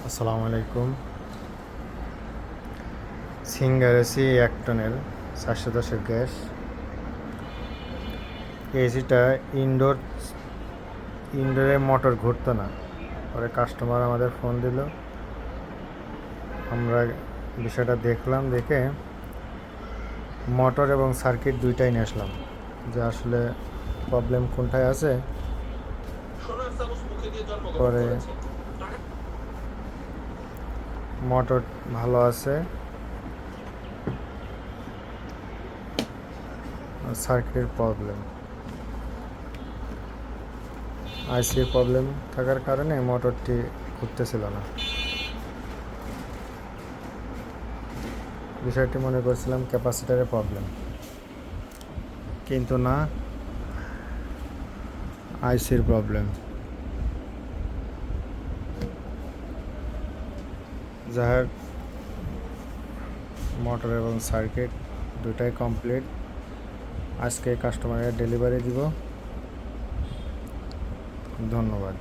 আসসালামু আলাইকুম। Singer AC 1 টনের 410-এর গ্যাস। এসিটা ইনডোরে মোটর ঘুরতো না। পরে কাস্টমার আমাদের ফোন দিল, আমরা বিষয়টা দেখলাম, দেখে মোটর এবং সার্কিট দুইটাই নিয়ে আসলাম যে আসলে প্রবলেম কোনটায় আছে। পরে মোটর ভালো আছে, সার্কিটের প্রবলেম, আইসির প্রবলেম থাকার কারণে মোটরটি ঘুরতেছিল না। বিষয়টি মনে করছিলাম ক্যাপাসিটারের প্রবলেম, কিন্তু না, আইসির প্রবলেম। যার মোটর এবং সার্কিট দুটাই কমপ্লিট। আজকে কাস্টমারের ডেলিভারি দিব। ধন্যবাদ।